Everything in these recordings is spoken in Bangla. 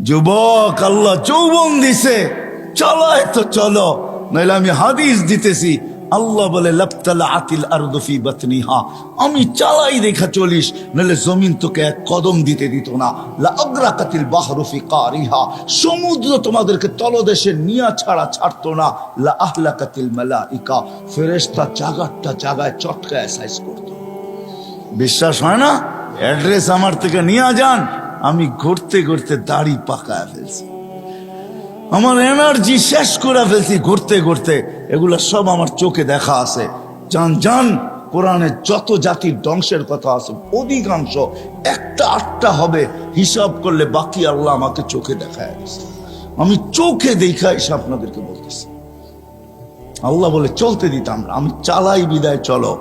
যুবক, আল্লাহ যৌবন দিছে, চলায় তো চলো, নাইলে আমি হাদিস দিতেছি। আল্লাহ বলে লাবতালা আতিল আরদু ফি বাতনিহা, আমি চালাই দেখা চলিস, নাহলে জমিন তোকে এক কদম দিতে দিত না। লা আগরাকাতিল বাহরু ফি কারিহা, সমুদ্র তোমাদেরকে তলদেশে নিয়া ছাড়া ছাড়তো না। লা আহলাকাতিল মালাইকা, ফেরেশতা জাগারটা জাগায় চটকায় সাইজ করতো। বিশ্বাস হয় না? অ্যাড্রেস আমার থেকে নিয়ে যান, আমি ঘুরতে ঘুরতে দাড়ি পাকায় ফেলছি, আমার এনার্জি শেষ করে ফেলছি ঘুরতে ঘুরতে। এগুলা সব আমার চোখে দেখা আছে। জান জান, কোরআনে যত জাতির ধ্বংসের কথা আছে অধিকাংশ একটা আটটা হবে, হিসাব করলে বাকি আল্লাহ আমাকে চোখে দেখায় দিছে। আমি চোখে দেখা এসে আপনাদেরকে বলতেছি। আল্লাহ বলে চলতে দিতাম না, আমি চালাই বিদায় চলো,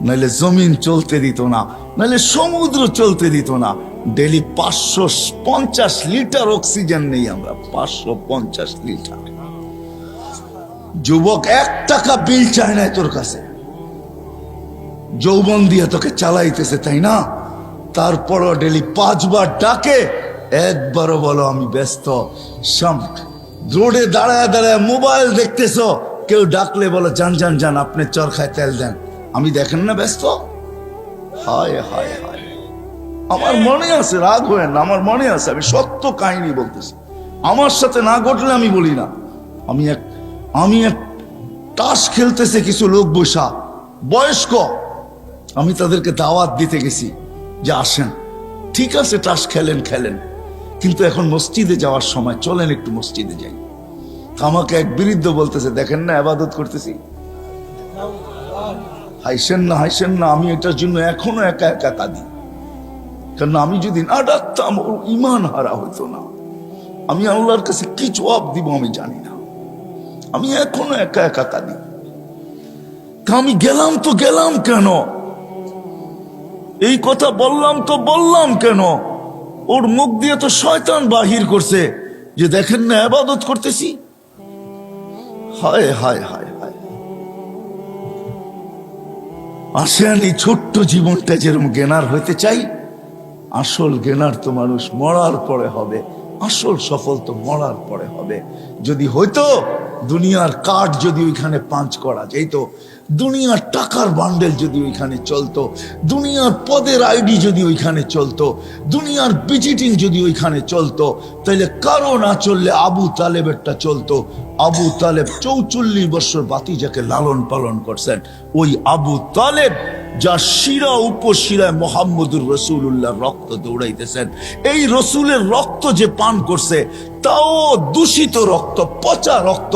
নাহলে জমিন চলতে দিত না, নাহলে সমুদ্র চলতে দিত না। ডেলি 550 লিটার অক্সিজেন নেই আমরা, 550 লিটার। যুবক, 1 টাকা বিল চায় না তোর কাছে, যৌবন দিয়ে তোকে চালাইতেছে, তাই না? তারপরও ডেলি 5 বার ডাকে, একবারও বলো আমি ব্যস্ত। রোডে দাঁড়ায় দাঁড়ায় মোবাইল দেখতেছো, কেউ ডাকলে বলো যান যান যান, আপনি চরখায় তেল দেন, আমি দেখেন না ব্যস্ত। হায় হায় হায়, আমার মনে আছে, রাগ হয় না, আমার মনে আছে, আমি সত্য কাহিনী বলতেছি। আমার সাথে না ঘটলে আমি বলি না। আমি এক তাস খেলতেছে কিছু লোক বসা, বয়স্ক, আমি তাদেরকে দাওয়াত দিতে গেছি যে আসেন, ঠিক আছে তাস খেলেন খেলেন, কিন্তু এখন মসজিদে যাওয়ার সময়, চলেন একটু মসজিদে যাই। আমাকে এক বৃদ্ধ বলতেছে, দেখেন না ইবাদত করতেছি। হাইসেন না হাইসেন না, আমি এটার জন্য এখনো একা একা কাঁদি। কারণ আমি যদি না ডাকতাম ওর ইমান হারা হইতো না। আমি আল্লাহর কাছে কি জবাব দিব আমি জানি না, আমি এখনো একা একা কাঁদি। আমি গেলাম তো গেলাম কেন, এই কথা বললাম তো বললাম কেন? ওর মুখ দিয়ে তো শয়তান বাহির করছে যে দেখেন না ইবাদত করতেছি। হায় হায় হায় হায়। আসেন, এই ছোট্ট জীবনটা যেরকম জ্ঞানার হইতে চাই, আসল জ্ঞানার তো মানুষ মরার পরে হবে, আসল সফল তো মরার পরে হবে। যদি হইতো দুনিয়ার কাঠ যদি ওইখানে পাঞ্চ করা যেত, দুনিয়ার টাকার বান্ডেল যদি ওইখানে চলতো, দুনিয়ার পদের আইডি যদি ওইখানে চলতো, দুনিয়ার ভিজিটিং যদি ওইখানে চলতো, তাইলে কারো না চললে আবু তালেবেরটা চলতো। আবু তালেব 44 বছর বাতিজাকে লালন পালন করছেন। ওই আবু তালেব যা শিরা উপশিরায় মোহাম্মদুর রসুল্লাহ রক্ত দৌড়াইতেছেন, এই রসুলের রক্ত যে পান করছে, তাও দূষিত রক্ত, পচা রক্ত,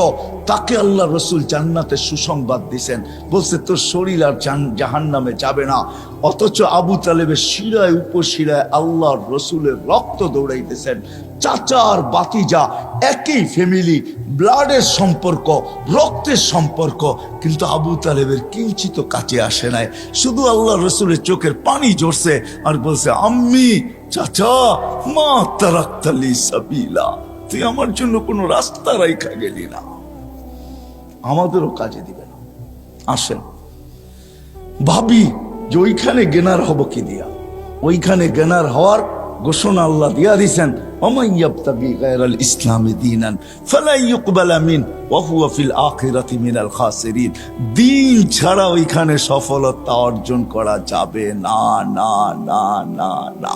তাকে আল্লাহ রসুল জান্নাতে সুসংবাদ দিছেন, বলছে তোর শরীর আর জাহান্নামে যাবে না। অথচ আবু তালেবের শিরায় উপশিরায় আল্লাহর রসুলের রক্ত দৌড়াইতেছেন। চাচা আর বাতিজা একই ফ্যামিলি, ব্লাডের সম্পর্ক, রক্তের সম্পর্ক, কিন্তু আবু তালেবের কিঞ্চিত কাছে আসে নাই। শুধু আল্লাহ রসুলের চোখের পানি ঝরছে আর বলছে, আম্মি, চাচা, মা তারাক্তালি সাবিলা, তুই আমার জন্য কোনো রাস্তা রাইখা গেলি না, আমাদেরও কাজে দিবে না। আসেন ভাবি যে ওইখানে জ্ঞানার হব কি দিয়া। ওইখানে জ্ঞানার হওয়ার ঘোষণা আল্লাহ দিয়া দিছেন, ওমান ইয়াবতাগি গায়রাল ইসলামি দীনান ফালা ইউকবালা মিন ওয়া হুয়া ফিল আখিরাতি মিনাল খাসিরিন। দিন ছাড়া ওইখানে সফলতা অর্জন করা যাবে না, না না না না।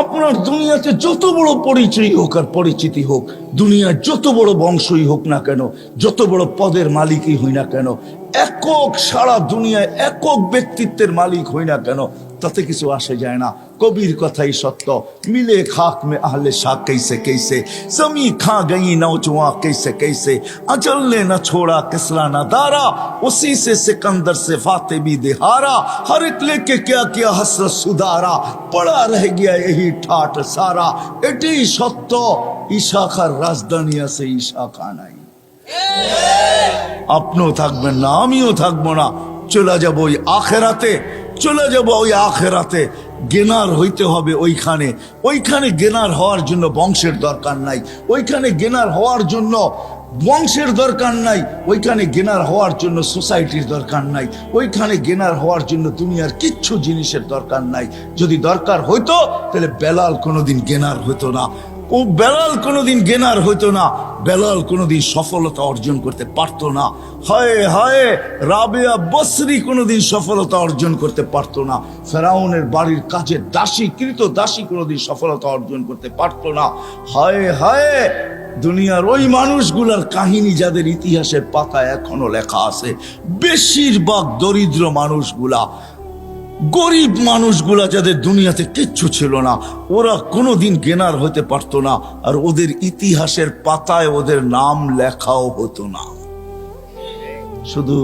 আপনার দুনিয়াতে যত বড় পরিচয় হোক আর পরিচিতি হোক, দুনিয়ার যত বড় বংশই হোক না কেন, যত বড় পদের মালিকই হই না কেন, একক সারা দুনিয়ায় একক ব্যক্তিত্বের মালিক হই না কেন, তাতে কিছু আসে যায় না। কবির কথাই সত্য, মিলে খাক মে আহলে শাহ कैसे कैसे, जमी खा गई नौजवां कैसे कैसे, अजल ने न छोड़ा किसरा न दारा, उसी से सिकंदर से फाते भी दिहारा, हर एक लेके क्या किया हसरत सुधारा, पड़ा रह गया यही ठाट सारा। এটাই সত্য, ইশাখার রাজধানী আছে, ইশাখা নাই। আপনিও থাকবেন না, আমিও থাকবো না, চলে যাবো ওই আখেরাতে, চলে যাবো ওই আখেরাতে। জ্ঞানার হইতে হবে ওইখানে। ওইখানে জ্ঞানার হওয়ার জন্য বংশের দরকার নাই, ওইখানে জ্ঞানার হওয়ার জন্য বংশের দরকার নাই, ওইখানে গেনার হওয়ার জন্য সোসাইটির দরকার নাই, ওইখানে গেনার হওয়ার জন্য দুনিয়ার কিচ্ছু জিনিসের দরকার নাই। যদি দরকার হইতো তাহলে বেলাল কোনোদিন গেনার হইতো না, বেলাল কোনোদিন গেনার হইতো না, বেলাল কোনোদিন সফলতা অর্জন করতে পারতো না। হায় হায়, রাবেয়া বসরি কোনোদিন সফলতা অর্জন করতে পারতো না। ফেরাউনের বাড়ির কাজের দাসী, কৃত দাসী কোনোদিন সফলতা অর্জন করতে পারতো না। হায় হায়, দুনিয়ার ওই মানুষগুলার কাহিনী যাদের ইতিহাসের পাতায় এখনো লেখা আছে, বেশিরভাগ দরিদ্র মানুষগুলা, গরিব মানুষগুলা, যাদের দুনিয়াতে কিচ্ছু ছিল না, ওরা কোনোদিন গেনার হতে পারতো না, আর ওদের ইতিহাসের পাতায় ওদের নাম লেখাও হতো না। শুধু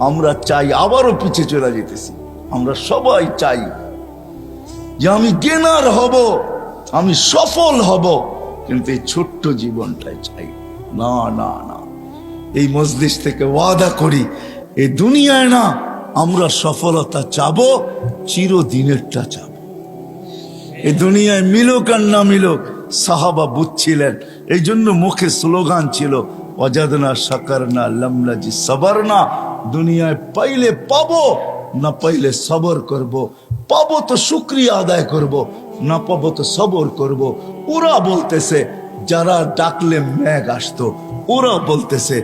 আমরা চাই, আবারও পিছিয়ে চলে যেতেছি, আমরা সবাই চাই যে আমি গেনার হব, আমি সফল হব, কিন্তু এই ছোট্ট জীবনটাই চাই না। না না, এই মজলিস থেকে ওয়াদা করি, এই দুনিয়ায় না আমরা সফলতা চাবো, চিরদিনেরটা চাবো। এই দুনিয়ায় মিলুক আর না মিলুক, সাহাবা বুঝছিলেন, এই জন্য মুখে স্লোগান ছিল, ওয়াজাদনা শাকারনা লামনাজি সাবারনা। দুনিয়ায় পাইলে পাবো, না পাইলে সবর করব। পাবো তো শুকরিয়া আদায় করব, না পাবো তো সবর করব। ওরা বলতেছে যারা ডাকলে মেঘ আসতো, ওরা বলতেছে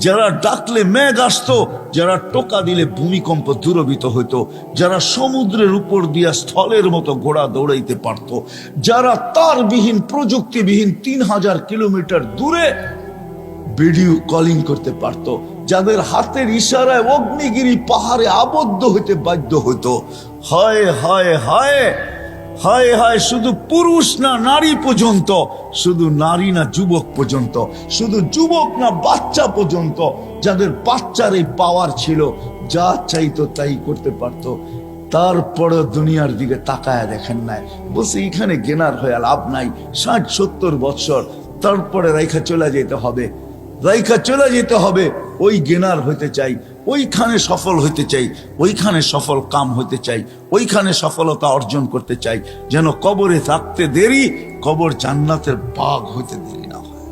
যারা ডাকলে মেঘ আসতো, যারা টোকা দিলে ভূমিকম্প দূরভীত হইতো, যারা সমুদ্রের উপর দিয়া স্থলের মতো ঘোড়া দৌড়াইতে পারত, যারা তারবিহীন প্রযুক্তিবিহীন 3000 কিলোমিটার দূরে ভিডিও কলিং করতে পারত, যাদের হাতের ইশারায় অগ্নিগিরি পাহাড়ে আবদ্ধ হইতে বাধ্য হইতো। হায় হায় হায় হায় হায়, শুধু পুরুষ না নারী পর্যন্ত, শুধু নারী না যুবক পর্যন্ত, শুধু যুবক না বাচ্চা পর্যন্ত, যাদের বাচ্চার এই পাওয়ার ছিল, যা চাইতো তাই করতে পারতো, তারপরে দুনিয়ার দিকে তাকায় দেখেন নাই, বলছে এখানে গেনার হয়ে লাভ নাই, 60-70 বছর তারপরে রাইখা চলে যেতে হবে, রাইখা চলে যেতে হবে। ওই গেনার হইতে চাই, ওইখানে সফল হইতে চাই, ওইখানে সফল কাম হইতে চাই, ওইখানে সফলতা অর্জন করতে চাই, যেন কবরে থাকতে দেরি, কবর জান্নাতের বাগ হইতে দেরি না হয়।